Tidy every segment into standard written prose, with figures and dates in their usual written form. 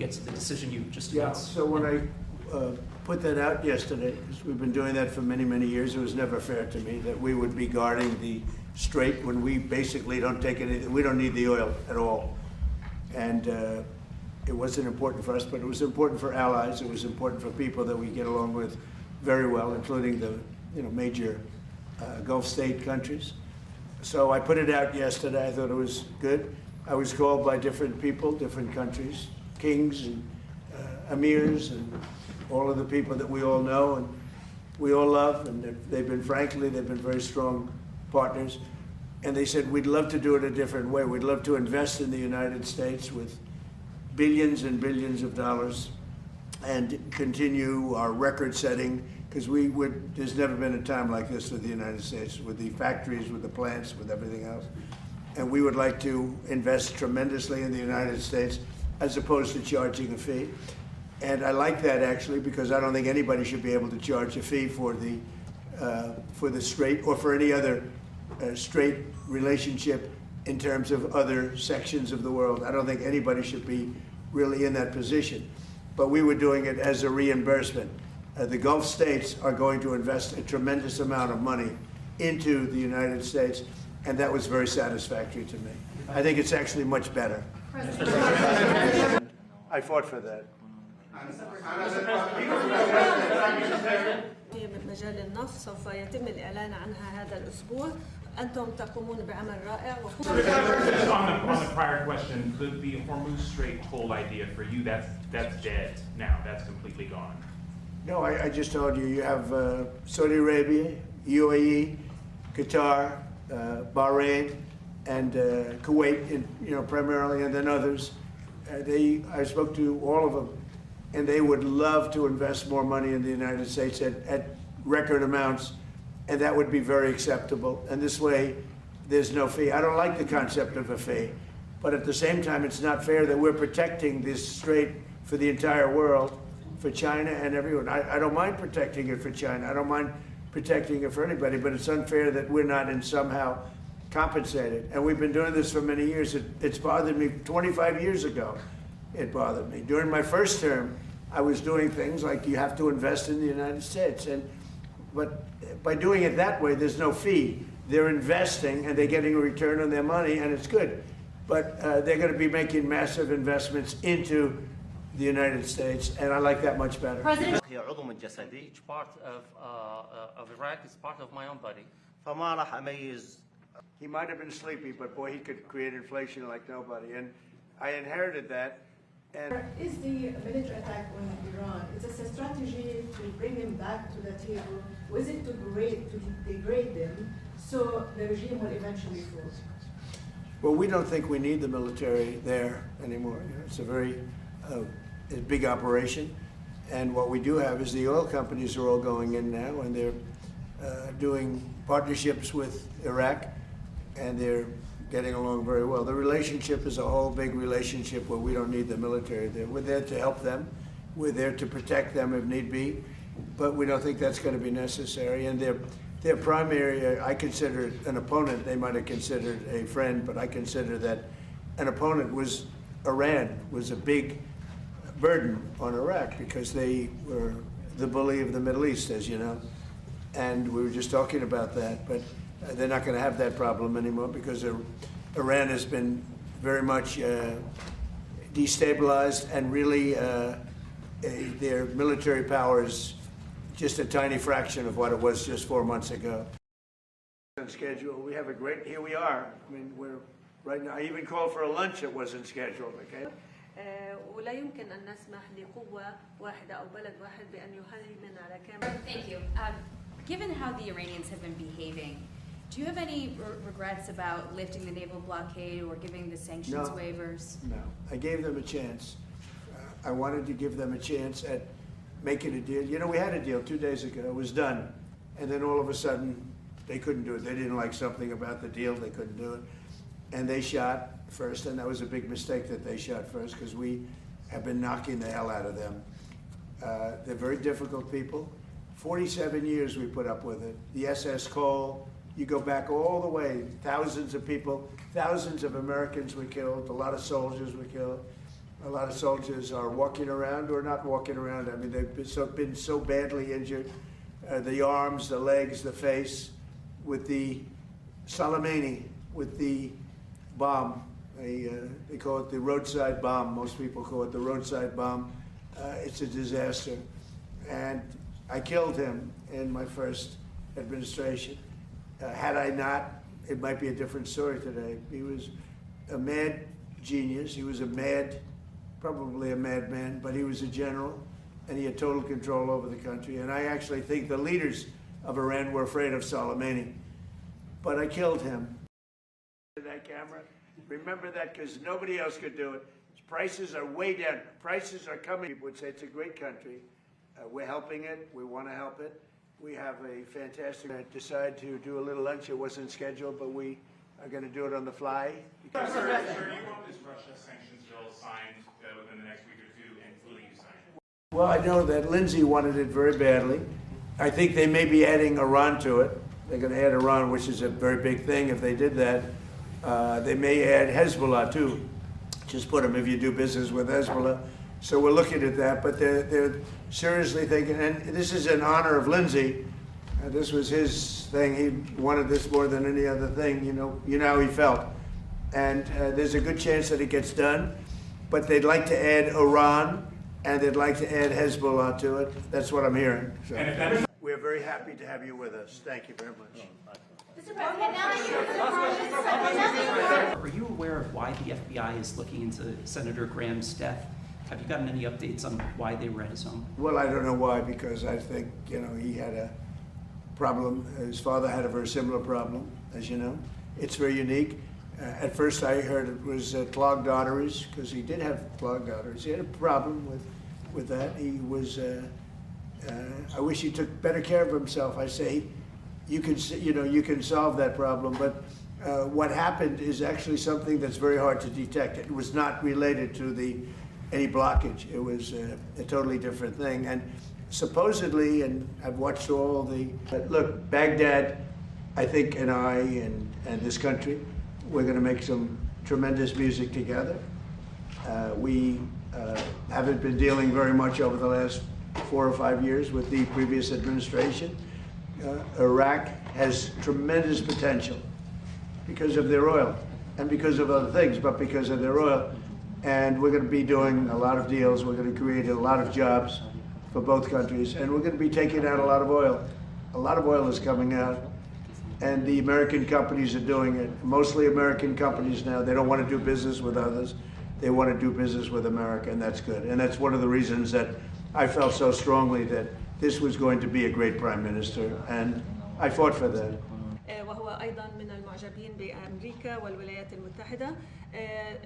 get to the decision you just Yeah, announced? so when I put that out yesterday, because we've been doing that for many, many years, it was never fair to me that we would be guarding the strait when we basically don't take anything, we don't need the oil at all. And it wasn't important for us, but it was important for allies. It was important for people that we get along with very well, including the major Gulf state countries. So I put it out yesterday. I thought it was good. I was called by different people, different countries, kings and emirs and all of the people that we all know and we all love. And they've been very strong partners. And they said, we'd love to do it a different way. We'd love to invest in the United States with billions and billions of dollars and continue our record setting, because there's never been a time like this with the United States, with the factories, with the plants, with everything else. And we would like to invest tremendously in the United States as opposed to charging a fee. And I like that, actually, because I don't think anybody should be able to charge a fee for the strait or for any other strait relationship in terms of other sections of the world. I don't think anybody should be really in that position. But we were doing it as a reimbursement. The Gulf states are going to invest a tremendous amount of money into the United States, and that was very satisfactory to me. I think it's actually much better. I fought for that. في مجال النفط سوف يتم الإعلان عنها هذا الأسبوع. أنتم تقومون بعمل رائع. On the prior question, the Hormuz Strait toll idea for you, that's dead now. That's completely gone. No, I just told you, you have Saudi Arabia, UAE, Qatar, Bahrain, and Kuwait, primarily, and then others. I spoke to all of them, and they would love to invest more money in the United States at record amounts, and that would be very acceptable. And this way, there's no fee. I don't like the concept of a fee, but at the same time, it's not fair that we're protecting this strait for the entire world, for China and everyone. I don't mind protecting it for China. I don't mind protecting it for anybody, but it's unfair that we're not in somehow compensated. And we've been doing this for many years. It's bothered me 25 years ago. It bothered me. During my first term, I was doing things like you have to invest in the United States. But by doing it that way, there's no fee. They're investing and they're getting a return on their money, and it's good. But they're going to be making massive investments into the United States, and I like that much better. President, Each part of Iraq is part of my own body. He might have been sleepy, but boy, he could create inflation like nobody. And I inherited that. And is the military attack on Iran, is this a strategy to bring them back to the table? Was it to degrade them so the regime will eventually fall? well, we don't think we need the military there anymore. It's a very big operation. And what we do have is the oil companies are all going in now, and they're doing partnerships with Iraq, and they're getting along very well. The relationship is a whole big relationship where we don't need the military there. We're there to help them. We're there to protect them if need be, but we don't think that's going to be necessary. And their primary, I consider an opponent. They might have considered a friend, but I consider that an opponent was Iran, was a big burden on Iraq because they were the bully of the Middle East, as you know. And we were just talking about that, but they're not going to have that problem anymore because Iran has been very much destabilized, and really their military power is just a tiny fraction of what it was just 4 months ago. On schedule, we have a great, here we are. I mean, we're right now, I even called for a lunch that wasn't scheduled, okay? ولا يمكن أن نسمح لقوة واحدة أو بلد واحد بأن يهيمن على كامل. Thank you. Given how the Iranians have been behaving, do you have any regrets about lifting the naval blockade or giving the sanctions waivers? No, I gave them a chance. I wanted to give them a chance at making a deal. You know, we had a deal 2 days ago. It was done. And then all of a sudden, they couldn't do it. They didn't like something about the deal. They couldn't do it. And they shot first, and that was a big mistake that they shot first because we have been knocking the hell out of them. They're very difficult people. 47 years we put up with it. The SS Cole, you go back all the way, thousands of people, thousands of Americans were killed, a lot of soldiers were killed. A lot of soldiers are walking around or not walking around. I mean, they've been so badly injured. The arms, the legs, the face, with the Soleimani, with the bomb. They call it the roadside bomb. Most people call it the roadside bomb. It's a disaster. And I killed him in my first administration. Had I not, it might be a different story today. He was a mad genius. He was probably a madman, but he was a general, and he had total control over the country. And I actually think the leaders of Iran were afraid of Soleimani. But I killed him. That camera, remember that, because nobody else could do it. Prices are way down. Prices are coming. People would say it's a great country. We're helping it. We want to help it. We have a fantastic. I decided to do a little lunch. It wasn't scheduled, but we are going to do it on the fly. Sir, you want this Russia sanctions bill signed within the next week or two, and will you sign it? Well, I know that Lindsay wanted it very badly. I think they may be adding Iran to it. They're going to add Iran, which is a very big thing. If they did that, they may add Hezbollah too. Just put them if you do business with Hezbollah. So we're looking at that, but they're seriously thinking, and this is in honor of Lindsay. This was his thing. He wanted this more than any other thing. You know how he felt. And there's a good chance that it gets done, but they'd like to add Iran, and they'd like to add Hezbollah to it. That's what I'm hearing. So. And if that is We're very happy to have you with us. Thank you very much. Mr. President, are you aware of why the FBI is looking into Senator Graham's death? Have you gotten any updates on why they were at his home? Well, I don't know why, because I think, he had a problem. His father had a very similar problem, as you know. It's very unique. At first I heard it was clogged arteries, because he did have clogged arteries. He had a problem with that. He was, I wish he took better care of himself. I say, you can solve that problem, but what happened is actually something that's very hard to detect. It was not related to any blockage. It was a totally different thing. And supposedly, and I've watched all look, Baghdad, I think, and I and this country, we're going to make some tremendous music together. We haven't been dealing very much over the last 4 or 5 years with the previous administration. Iraq has tremendous potential because of their oil and because of other things, but because of their oil. And we're going to be doing a lot of deals. We're going to create a lot of jobs for both countries, and we're going to be taking out a lot of oil. A lot of oil is coming out, and the American companies are doing it. Mostly American companies now. They don't want to do business with others. They want to do business with America, and that's good. And that's one of the reasons that I felt so strongly that this was going to be a great prime minister, and I fought for that. وهو أيضا من المعجبين بأمريكا والولايات المتحدة.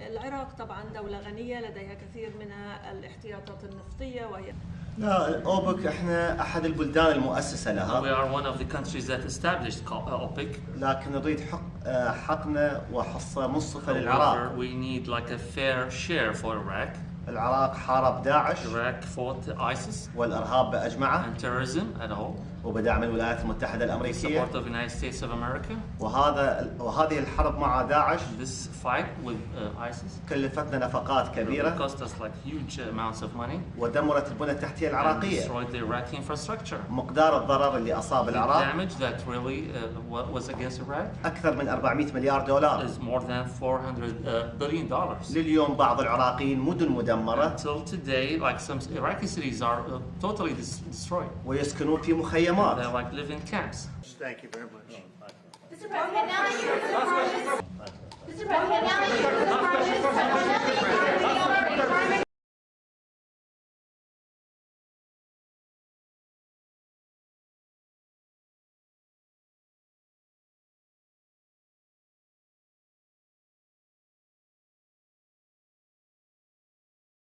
العراق طبعا دولة غنية لديها كثير من الاحتياطات النفطية وهي لا الأوبك احنا أحد البلدان المؤسسة لها. We are one of the countries that established OPEC. لكن نريد حقنا وحصة منصفة للعراق. We need like a fair share for Iraq. العراق حارب داعش. Iraq fought ISIS. والإرهاب بأجمعه. And terrorism at all. وبدعم الولايات المتحدة الأمريكية. Support of the United States of America. وهذه الحرب مع داعش. This fight with ISIS. كلفتنا نفقات كبيرة. It cost us like huge amounts of money. ودمرت البنى التحتية العراقية. Destroyed the Iraqi infrastructure. مقدار الضرر اللي أصاب العراق. The damage that really was against Iraq. أكثر من 400 مليار دولار. Is more than $400 billion. لليوم بعض العراقيين مدن مدمرة. Until today, like some Iraqi cities are totally destroyed. ويسكنون في مخيمات. They're like live in camps. Thank you very much. Mr. President, now that you're the Mr. President, now that you're the